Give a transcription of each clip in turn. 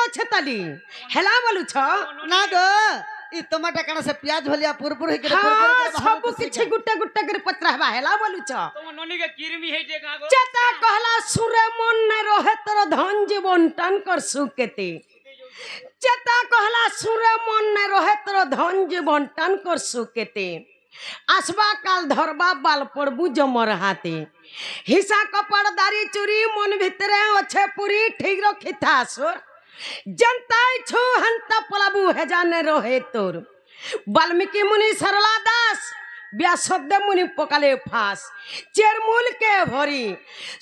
अच्छे ताली हेला बोलू छ ना गो ई टमाटर कना से प्याज भलिया पुरपुर हे के हां सब किछ गुट्टा गुट्टा कर पत्रा हवा हेला बोलू छ तुम ननी के किरमी हे जे गागो चता कहला सुरे मन न रहे तोर धन जीवन टन कर सुकेते चता कहला सुरे मन न रहे तोर धन जीवन टन कर सुकेते आसबा काल धरबा बाल पड़बू जमर हाथे हिसा कपड़दारी चूरी मन भितरे अच्छे पूरी ठीक रखी था सुर जनता छु हंता पलाबू है जाने रहे तोर वाल्मीकि मुनि सरला दास व्यासदेव मुनि पकाले फास चेरमूल के भरी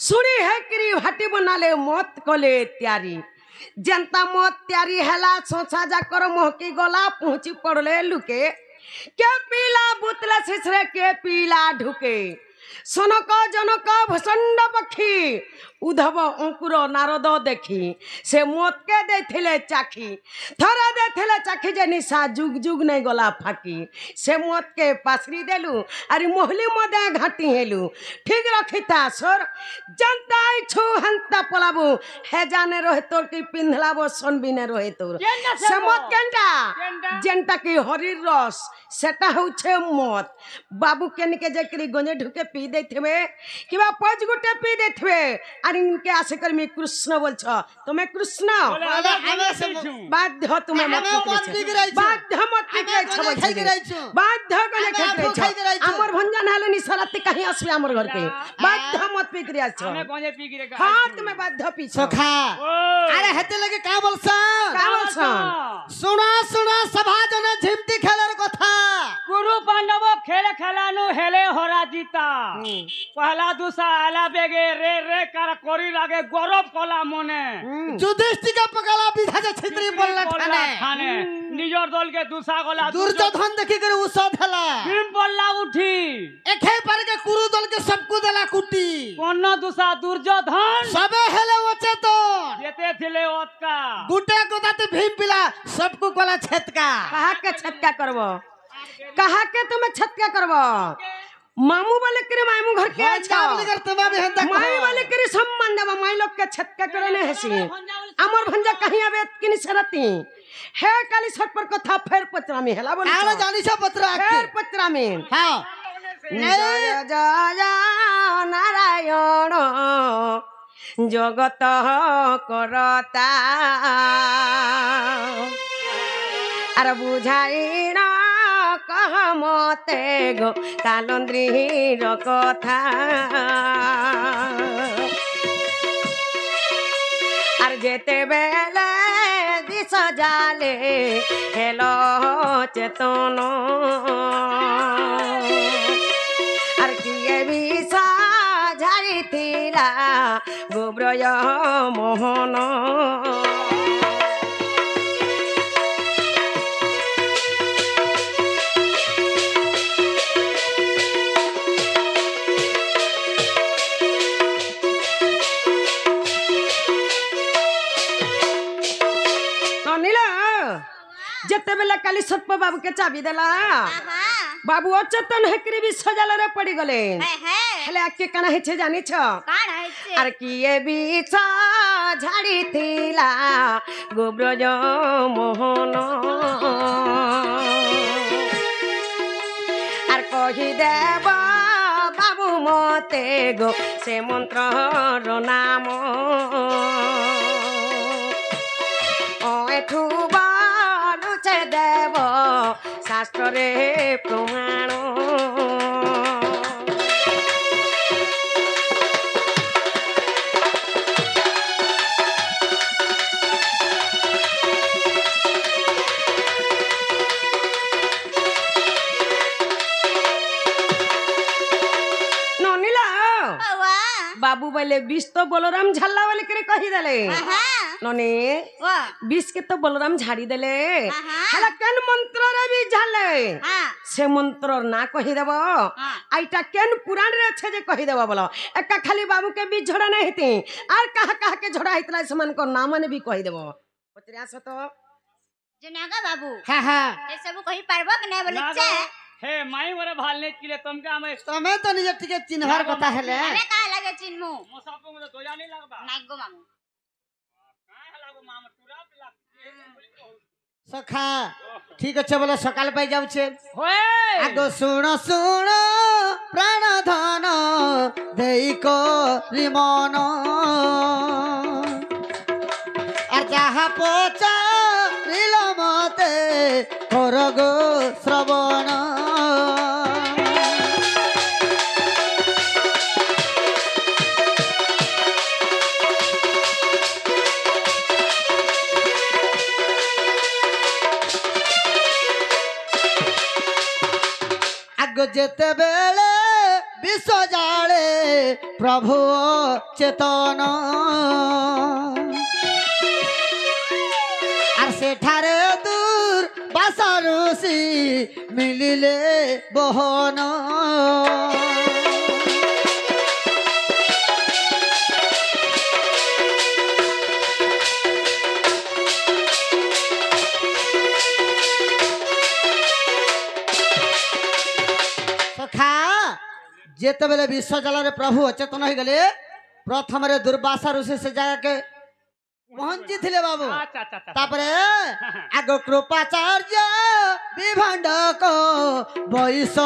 सुनी है किरी भाटी बनाले मत कले त्यारी जनता मत त्यारी हेला सोचा जा कर मोहकी गला पहुंची पड़ले लुके के पीला बुतला सिसरे के पीला ढुके सनक जनक भसंड पक्षी उधव अंकुर नारद देखी से मत के देथिले चाखी थरा देथिले चाखी जे निशा जुग जुग नहीं गला फाकी से मत के पासरी देलु अरे मोहली मदे घाटी हेलु ठीक रखी था सर जनता छु हंता पलाबू हे जाने रहे तोर की पिंधला बो सन बिने रहे तोर से मत केंटा जनता की हरिर रस सेटा होछे मत बाबू केन के जेकरी गंजे ढुके पी देथिबे किबा पांच गुटे पी देथिबे अरे इनके आशे कर मैं कृष्ण बोल छ तुम्हें कृष्ण बाध्य तुम्हें मत बाध्य मत बिगड़ै छ बाध्य कने खेतै छ हमर भंजन हले नि सरती कहीं असबे हमर घर पे बाध्य मत बिगड़ै छ हमें गंजे पी गिरे हां तुम्हें बाध्य पी छ सोखा अरे हेते लगे का बोलछ सुना सुना सभा जने झिमटी खेलर कथा गुरु पांडव खेल खेलानु हेले हरा जीता पहला दूसरा आला बेगे रे रे कर कोरी लागे गौरव कोला मने युधिष्ठिर का पगला विधा जे छित्री बोलला ठाने निजर दल के दूसरा गोला दुर्योधन देखि करे उसो थला भीम बोलला उठी एखे पर के कुरु दल के सबको देला कुटी कोन दूसरा दुर्योधन सबे हेले ओचे तो जेते थिले ओतका गुटे गोदाते भीम पिला सबको कोला छतका कहा के छटका करबो कहा के तुम्हें छटका करबो मामू वाले करे मामू घर के अच्छा माई वाले करे संबंध बा माई लोग के छटका करने हसी अमर भंजा कहीं आवे किनी सरती हे काली छट पर कथा फेर पत्रा में हेला बोल आलो जानी छ पत्रा फेर पत्रा में हां जय जय नारायण जगत करता अरे बुझाइना कह मते गो कालंद्रीर कथा आर जेते बेले दिस जाले हेलो चेतन आर किए बिसा झाड़ीथिला गोब्रय मोहन जते बेले काली सर्प बाबू के चाबी देला बाबू अचेतन हेकरी भी सजाल रे पड़ी गले हेले आके कना हे छे जानी छ कान है छे आर किए भी झाड़ी थिला गोब्रज मोहन आर कहि देव बाबू मते गो से मंत्र रो नाम एठू देव शास्त्र रे प्रमाण बाबू बोले बीस तो बलराम झाला वाले करे कही देले नने बीस के तो बलराम झाड़ी देले हला केन मंत्र रे भी झाले से मंत्र ना कही देबो आइटा केन पुराण रे छे जे कही देबो बोलो एका खाली बाबू के बीच झड़ा नहीं हेती आर कहा के झड़ा हितला समान को नाम ने भी कही देबो पत्रिया से तो जनागा बाबू हां हां ए सब कही पारबो कि नहीं बोले छे हे माई मोरे भालने के लिए तुमके हमें तमे तो निजे टिके चिन्हर कथा हेले अरे का लगे चिन्हमु मोसापो में तो दोया नहीं लगबा नाइ गो मामू का लागो मामा तुरा सखा ठीक अच्छे बोले सकाल पाई जाऊे होए आगो सुण सुण प्राण धन देई करी मन और जहा पचा मते कर गो श्रवण जेते बेले विश्व जाले प्रभु चेतन और सेठारे दूर बासारुसी मिलिले बहन जेते बेले विश्व जल प्रभु अचेतन हो गले प्रथम दुर्वासा ऋषि से जगह के पहुंची थे बाबू तापरे आगो कृपाचार्य विभांडक वैश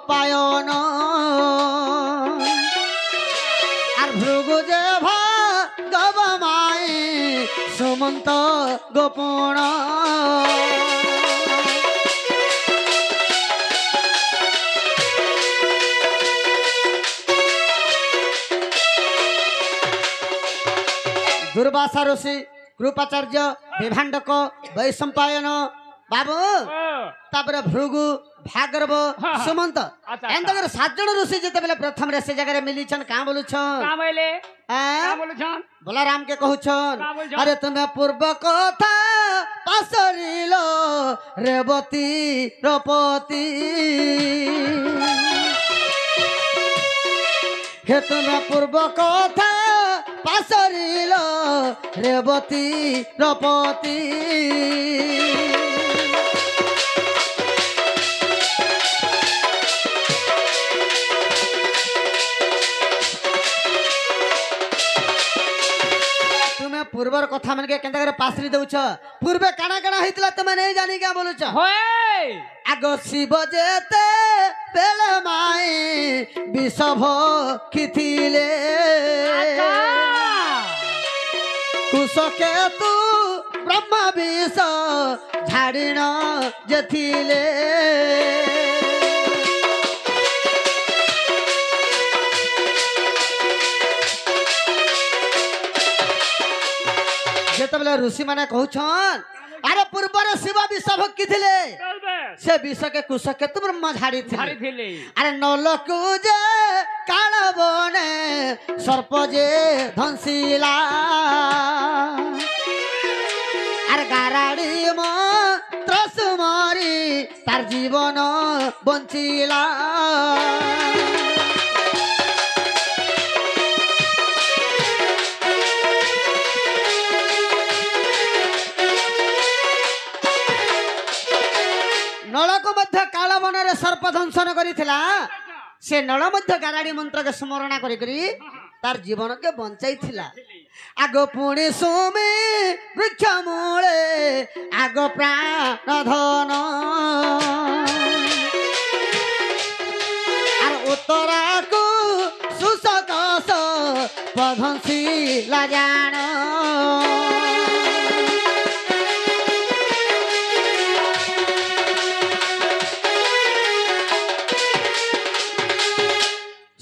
पायन और भृगुजे भागव माई सुमंत गोपण दुर्वासा ऋषि कृपाचार्य विभांडक वैशंपायन बाबू तापर भृगु भागरव सुमंत एंतकर 7 जन ऋषि जेते बेले प्रथम रे से जगह मिली छन का बोलु छन का बोले का बोलु छन बोला राम के कहू छन अरे तुम्हें पूर्व कथा पासरिलो रेवती रपति हे तुम्हें पूर्व कथा पासरिलो रेवती रपति तुम्हें पूर्वर कथा मन के केंता करे पासरी दउछ पूर्वे काना काना हितला तमे नहीं जानी क्या बोलुछ होए आगो शिव जेते बेले माई विषभ खिथिले कुशके तू ब्रह्म विष झाड़िण जेथिले जेते बेले ऋषि माने कहउछन अरे पूर्वर शिव विष भक्ति थिले से विष के कुश के तू ब्रह्म झाड़ी थिले अरे नलकु जे काल बने सर्प जे धंसिला अरे गाराड़ी मंत्र सुमारी तार जीवन बंचिला नल को मध्य काल वन रे सर्प दंशन करिथिला से नल मध्य गाराड़ी मंत्र के स्मरण करी तार जीवन के बंचाई थिला आगो पुणी सुमी वृक्ष मूले आगो प्राण धन आर उत्तरा को सुसकस पधंसी लाजान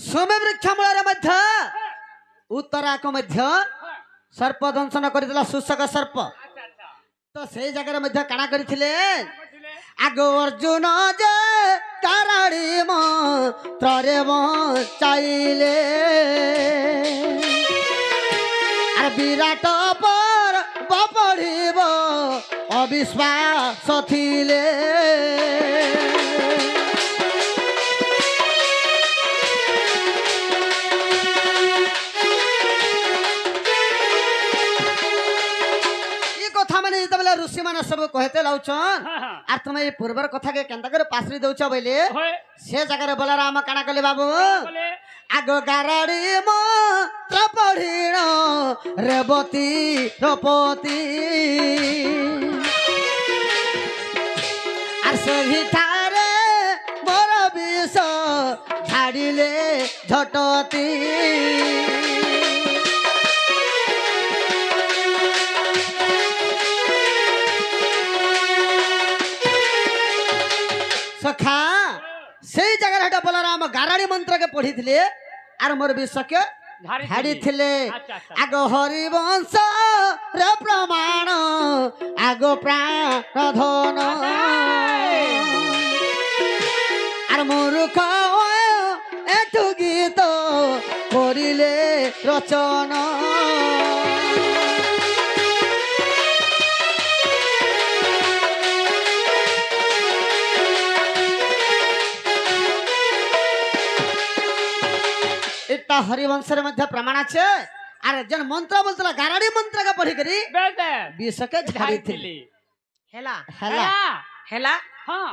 सोमे वृक्ष मूल मध्य उत्तरा को मध्य सर्प दंशन करथिला सुसक सर्प तो से जगह मध्य काना करथिले आगो अर्जुन जे काराड़ी मंत्रे बचाइले आर विराट पर पढ़िब अविश्वास थिले ऋषि मान सब कहते लाउछन आर तुम ये पूर्वर कथा के केंता करे पासरी दउछ बइले से जगह बोला राम काना कले बाबू আগ গারাড়ি মন্ত্র পড়িণ রেবতী রপতি আর সে ভিতারে বড় বিষ ছাড়িলে ঝটতি सखा से जगह हटा बलराम गाराड़ी मंत्र के पढ़ी थे आर मोर विश्व के झाड़ी थे आग हरिवंश रे प्रमाण आग प्राण धन आर मूर्ख एठु गीत करिले रचना इतना हरिवंश मध्य प्रमाण আছে আর একজন মন্ত্র বলতলা গারাড়ি মন্ত্র কে পড়ি করি बेटे বিষ কে ঝাড়ি থিলি হেলা হেলা হেলা हाँ